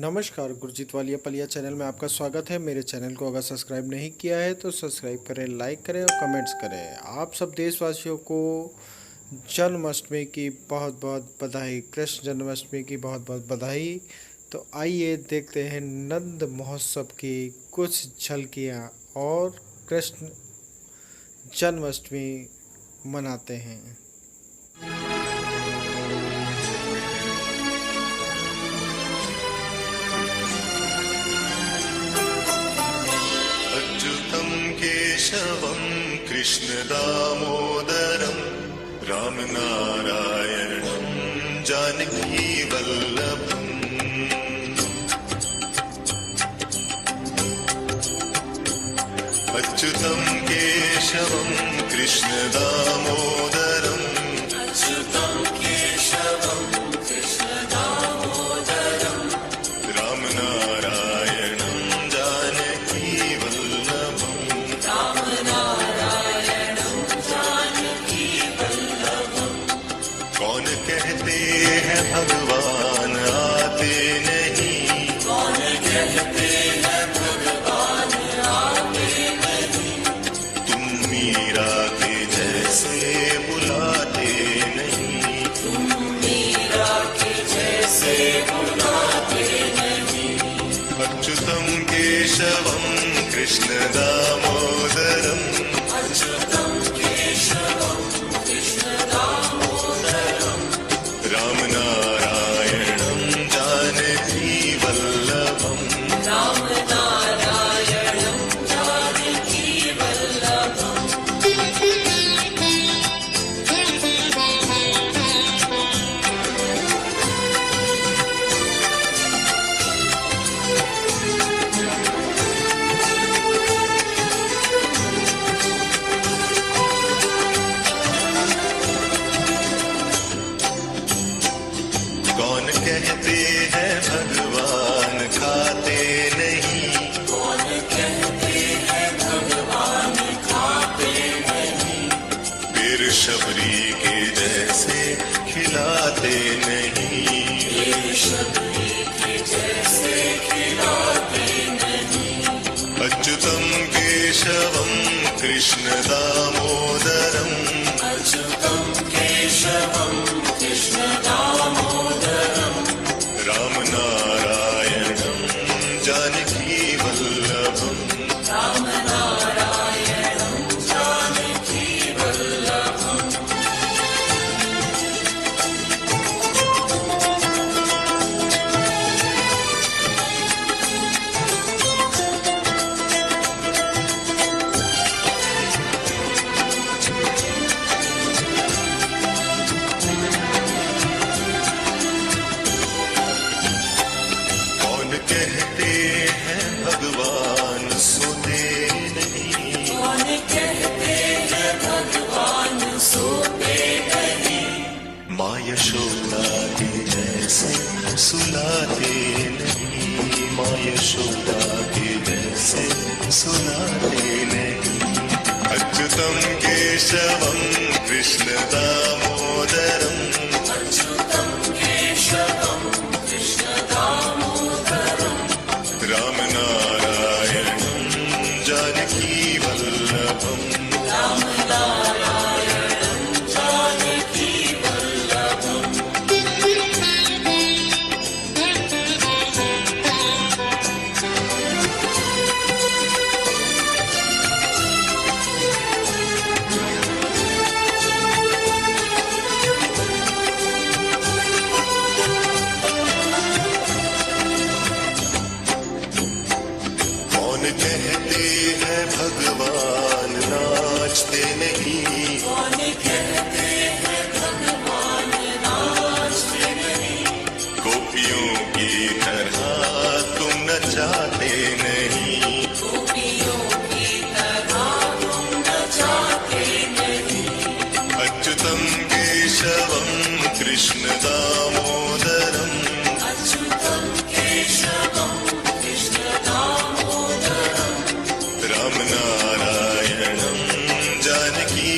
नमस्कार, गुरजीत वालिया पलिया चैनल में आपका स्वागत है। मेरे चैनल को अगर सब्सक्राइब नहीं किया है तो सब्सक्राइब करें, लाइक करें और कमेंट्स करें। आप सब देशवासियों को जन्माष्टमी की बहुत बहुत बधाई, कृष्ण जन्माष्टमी की बहुत बहुत बधाई। तो आइए देखते हैं नंद महोत्सव की कुछ झलकियाँ और कृष्ण जन्माष्टमी मनाते हैं। अच्युतं केशवं कृष्णदामोदरं रामनारायणं जानकीवल्लभम् अच्युतं केशवं कृष्णदामोदरं रामनारायणं कौन कहते हैं भगवान आते नहीं, कौन कहते हैं भगवान आते नहीं, तुम मीरा के जैसे बुलाते नहीं, तुम मीरा के जैसे बुलाते नहीं। अच्युतं केशवं कृष्ण दामोदरम् अच्युतं केशवं कृष्ण रामनारायणं जानकीवल्लभम् रामनारायणं जानकीवल्लभम्। कौन कहते हैं भगवान खाते नहीं, कौन कहते हैं भगवान खाते नहीं, फिर शबरी के जैसे खिलाते नहीं, फिर शबरी के जैसे खिलाते नहीं। अच्युतं केशवं कृष्ण दामोदरम् अच्युतं केशवं कृष्ण दामोदरम् रामनारायणं जानकीवल्लभम् रामनारायणं जानकीवल्लभम्। कहते हैं भगवान सोते नहीं, कौन कहते हैं भगवान सोते नहीं, माँ यशोदा के जैसे सुलाते नहीं, माँ यशोदा के जैसे सुलाते नहीं। अच्युतं केशवं कृष्ण दामोदरम् अच्युतं केशवं कृष्ण रामनारायणं जानकीवल्लभम् रामनारायणं जानकीवल्लभम्। कहते हैं भगवान नाचते नहीं, कौन कहते हैं भगवान नाचते नहीं, गोपियों की तरह तुम नचाते नहीं, गोपियों की तरह तुम नचाते नहीं। अच्युतं केशवं कृष्ण दामोदरम् अच्युतं केशवं कृष्ण दामोदरम् रामनारायणं जानकी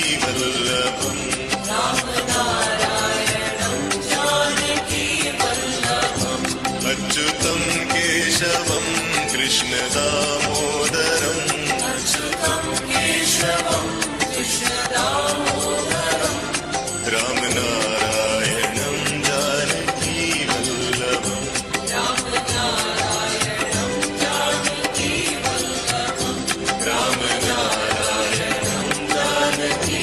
केशवं कृष्ण दामोदरम् राम नारायणं जानकी वल्लभम् राम नारायणं जानकी वल्लभम् राम नारायणं जानकी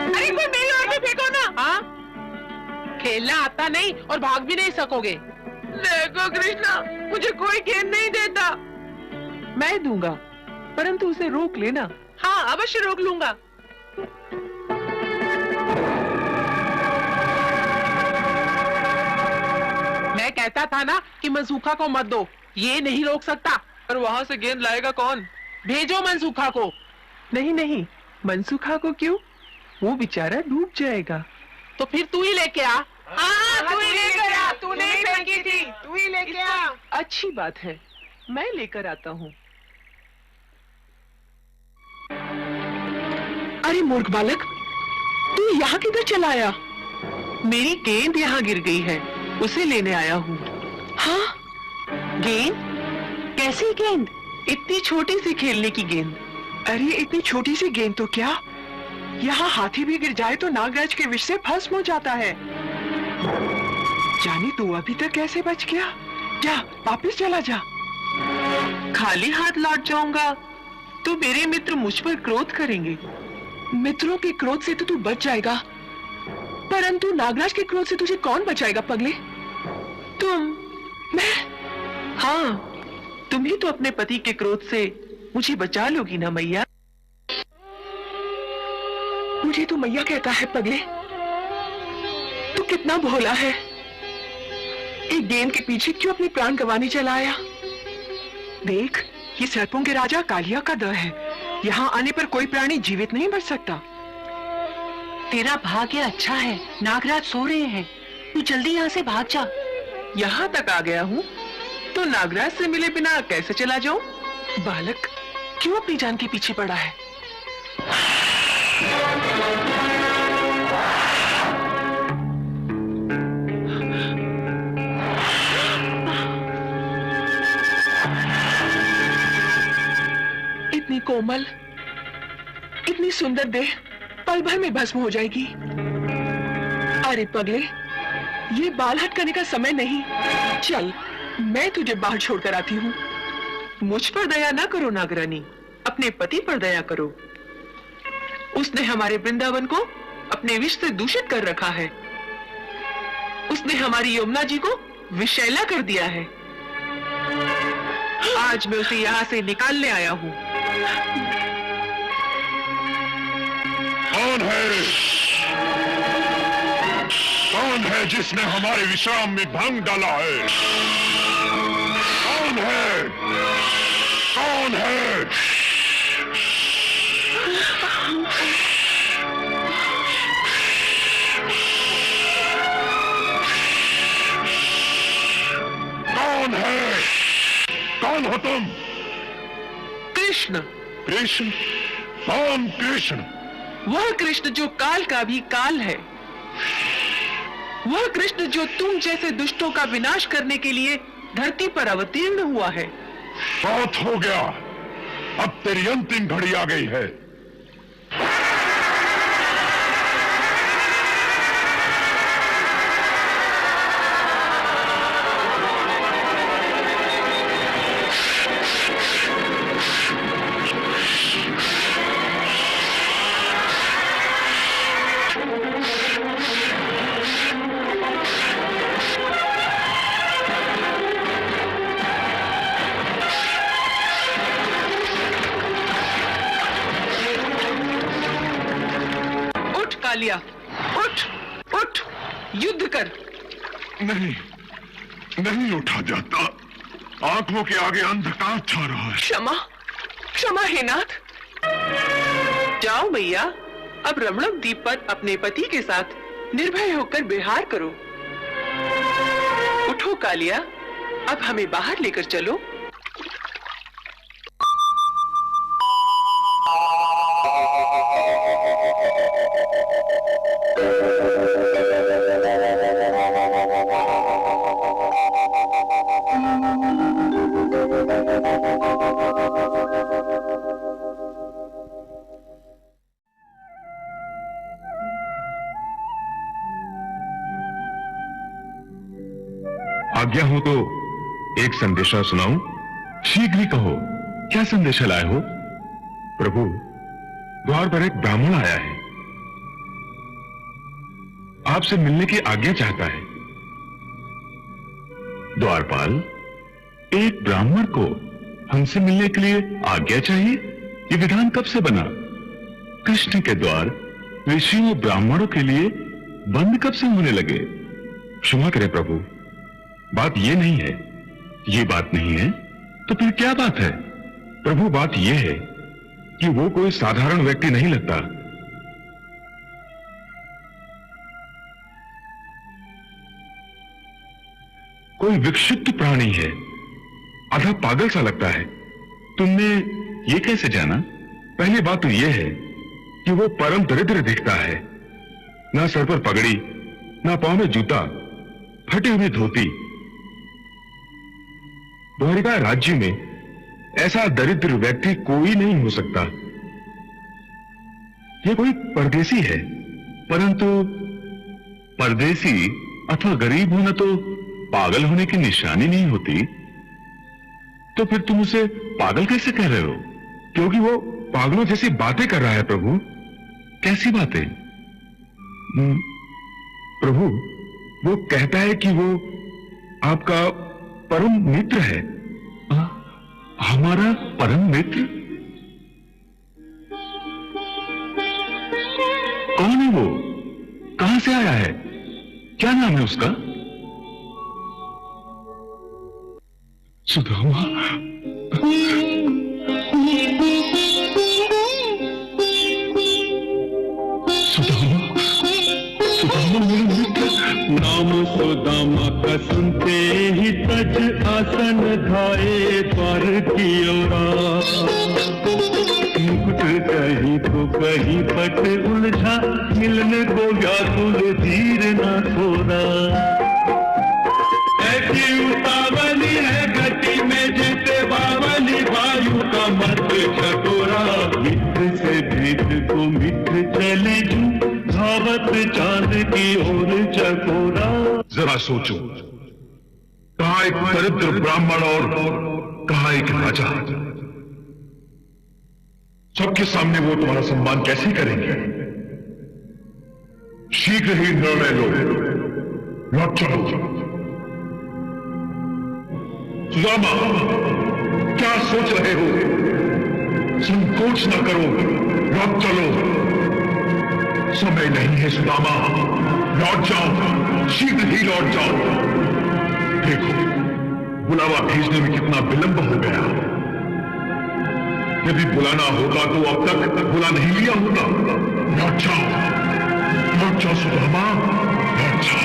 अरे कोई मेरी ओर भी फेंको ना। हाँ, खेलना आता नहीं और भाग भी नहीं सकोगे। देखो कृष्णा, मुझे कोई गेंद नहीं देता। मैं दूंगा, परंतु उसे रोक लेना। हाँ, अवश्य रोक लूंगा। मैं कहता था ना कि मनसूखा को मत दो, ये नहीं रोक सकता। और वहाँ से गेंद लाएगा कौन? भेजो मनसूखा को। नहीं नहीं, मनसूखा को क्यों? वो बेचारा डूब जाएगा। तो फिर तू ही लेके आ। तू ही लेकर आ। तूने ही फेंकी थी, तू ही लेके आ। अच्छी बात है, मैं लेकर आता हूँ। अरे मूर्ख बालक, तू यहाँ किधर चला आया? मेरी गेंद यहाँ गिर गई है, उसे लेने आया हूँ। हाँ, गेंद? कैसी गेंद? इतनी छोटी सी खेलने की गेंद। अरे इतनी छोटी सी गेंद तो क्या, यहाँ हाथी भी गिर जाए तो नागराज के विष से भस्म हो जाता है। जाने तू अभी तक कैसे बच गया? जा, वापस चला जा। खाली हाथ लौट जाऊंगा तो मेरे मित्र मुझ पर क्रोध करेंगे। मित्रों के क्रोध से तो तू बच जाएगा, परंतु नागराज के क्रोध से तुझे कौन बचाएगा पगले? तुम? मैं? हाँ, तुम ही तो अपने पति के क्रोध से मुझे बचा लोगी ना मैया? मुझे तो मैया कहता है पगले, तू कितना भोला है। एक गेंद के पीछे क्यों अपने प्राण गंवाने चला आया? देख, ये सर्पों के राजा कालिया का दर है, यहाँ आने पर कोई प्राणी जीवित नहीं बच सकता। तेरा भाग्य अच्छा है, नागराज सो रहे हैं, तू जल्दी यहाँ से भाग जा। यहाँ तक आ गया हूँ तो नागराज से मिले बिना कैसे चला जाऊं? बालक क्यों अपनी जान के पीछे पड़ा है? इतनी कोमल, इतनी सुंदर देह पल भर में भस्म हो जाएगी। अरे पगले, ये बाल हट करने का समय नहीं। चल, मैं तुझे बाहर छोड़कर आती हूँ। मुझ पर दया ना करो नागरानी, अपने पति पर दया करो। उसने हमारे वृंदावन को अपने विष से दूषित कर रखा है। उसने हमारी यमुना जी को विषैला कर दिया है। आज मैं उसे यहाँ से निकालने आया हूँ। कौन है? कौन है जिसने हमारे विश्राम में भंग डाला है? कौन है? कौन है? कौन है? कौन हो तुम? कृष्ण। कृष्ण? कौन कृष्ण? वह कृष्ण जो काल का भी काल है। वह कृष्ण जो तुम जैसे दुष्टों का विनाश करने के लिए धरती पर अवतीर्ण हुआ है। बहुत हो गया, अब तेरी अंतिम घड़ी आ गई है। कालिया, उठ, उठ, युद्ध कर। नहीं, नहीं उठा जाता। आंखों के आगे अंधकार छा रहा है। क्षमा, क्षमा हे नाथ। जाओ मैया, अब रमणक द्वीप पर अपने पति के साथ निर्भय होकर विहार करो। उठो कालिया, अब हमें बाहर लेकर चलो। आज्ञा हो तो एक संदेशा सुनाऊं? शीघ्र ही कहो, क्या संदेशा लाए हो? प्रभु, द्वार पर एक ब्राह्मण आया है, आपसे मिलने की आज्ञा चाहता है। द्वारपाल, एक ब्राह्मण को हमसे मिलने के लिए आज्ञा चाहिए? ये विधान कब से बना? कृष्ण के द्वार ऋषियों ब्राह्मणों के लिए बंद कब से होने लगे? क्षमा करें प्रभु, बात ये नहीं है। ये बात नहीं है तो फिर क्या बात है? प्रभु, बात यह है कि वो कोई साधारण व्यक्ति नहीं लगता। कोई विक्षिप्त प्राणी है, आधा पागल सा लगता है। तुमने ये कैसे जाना? पहली बात तो यह है कि वो परम दरिद्र दिखता है। ना सर पर पगड़ी, ना पांव में जूता, फटी हुई धोती। द्वारिका राज्य में ऐसा दरिद्र व्यक्ति कोई नहीं हो सकता। ये कोई परदेसी है, परंतु परदेसी अथवा गरीब होना तो पागल होने की निशानी नहीं होती। तो फिर तुम उसे पागल कैसे कह रहे हो? क्योंकि वो पागलों जैसी बातें कर रहा है। प्रभु, कैसी बातें? प्रभु, वो कहता है कि वो आपका परम मित्र है। हमारा परम मित्र? कौन है वो? कहां से आया है? क्या नाम है उसका? सुदामा। नाम सुदामा का सुनते ही तज आसन धाये द्वार की ओरा। मुकुट कहीं तो कहीं पट उलझा, मिलन को व्याकुल धीर न थोड़ा। ऐसी उतावली है गति में जीते बावली, वायु का मत छटोरा। मित्र से भेद को मित्र चले जू, धावत चांद की ओर चकोरा। जरा सोचो, कहां एक दरिद्र ब्राह्मण और कहां एक राजा। सबके सामने वो तुम्हारा सम्मान कैसे करेंगे? शीघ्र ही निर्णय लो, लौट चलो। सुदामा, क्या सोच रहे हो? संकोच न करो, लौट चलो। समय नहीं है सुदामा, लौट जाओ, शीघ्र ही लौट जाओ। देखो, बुलावा भेजने में कितना विलंब हो गया। यदि बुलाना होगा तो अब तक बुला नहीं लिया होगा। लौट जाओ सुदामा, लौट जाओ।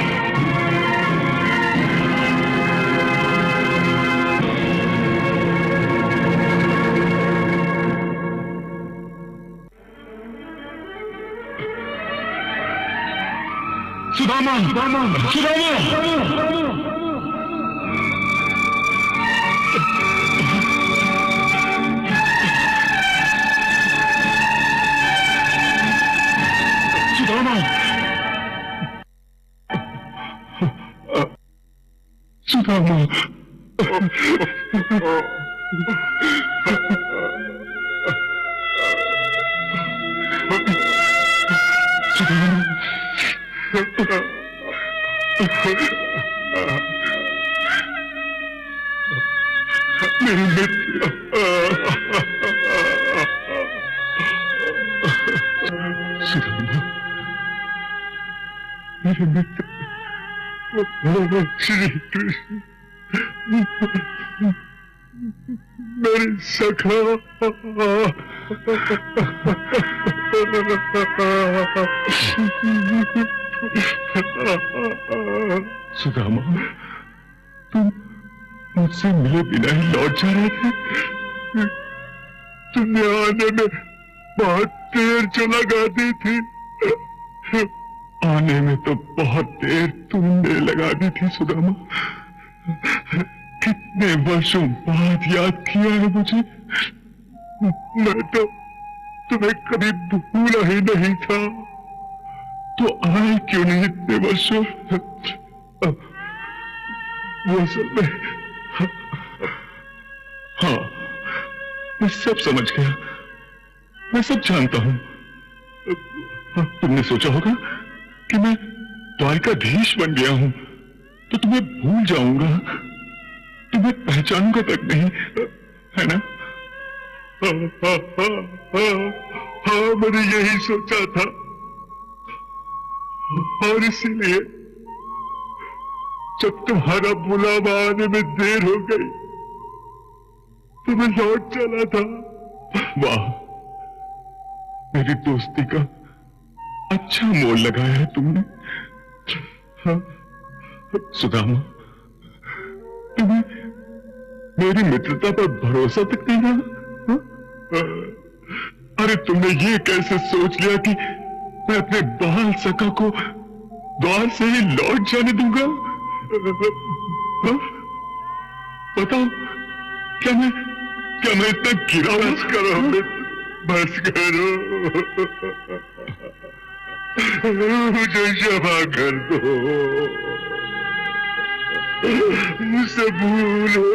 सुदामा, सुदामा, सुदामा। सुदामा, मेरे मित्र, सुदामा, मेरे मित्र, श्री कृष्ण, मेरे सखा। सुदामा, तुम मुझसे मिले बिना ही लौट जा रहे थे। तुमने आने में बहुत देर जो लगा दी थी। आने में तो बहुत देर तुमने लगा दी थी सुदामा। कितने वर्षों बाद याद किया है मुझे। मैं तो तुम्हें कभी भूला ही नहीं था। तो आए क्यों नहीं इतने वर्षों? वो असल में, हाँ, मैं सब समझ गया, मैं सब जानता हूं। तुमने सोचा होगा कि मैं द्वारिकाधीश बन गया हूं तो तुम्हें भूल जाऊंगा, तुम्हें पहचानूंगा तक नहीं, है ना? हाँ, मैंने यही सोचा था और इसीलिए जब तुम्हारा बुलावा आने में देर हो गई तो मैं लौट चला था। वाह, मेरी दोस्ती का अच्छा मोल लगाया है तुमने। हाँ, सुदामा, तुम्हें मेरी मित्रता पर भरोसा तक नहीं रहा? अरे तुमने ये कैसे सोच लिया कि मैं अपने बाल सखा को द्वार से ही लौट जाने दूंगा? हाँ? बताओ, क्या मैं इतना गिरा? बस करो, बस करो, मुझे क्षमा कर दो, मुझसे भूल हो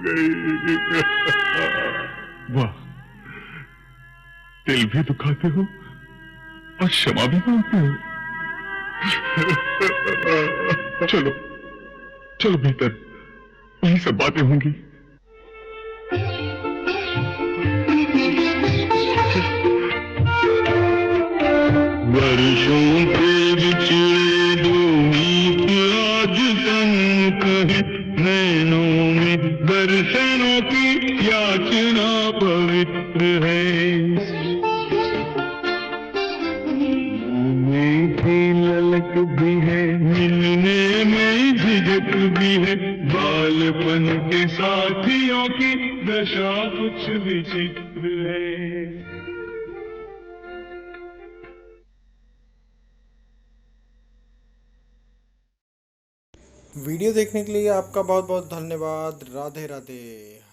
गई। वाह, दिल भी दुखाते हो और क्षमा भी मांगते हो। चलो चलो भीतर, यही सब बातें होंगी। वर्षों के बिछड़े दो मीत आज तन कहे, नैनों में दर्शनों की याचना पवित्र है। मीठी ललक भी है, मिलने में झिझक भी है, बालपन के साथियों की दशा कुछ विचित्र है। वीडियो देखने के लिए आपका बहुत बहुत धन्यवाद। राधे राधे।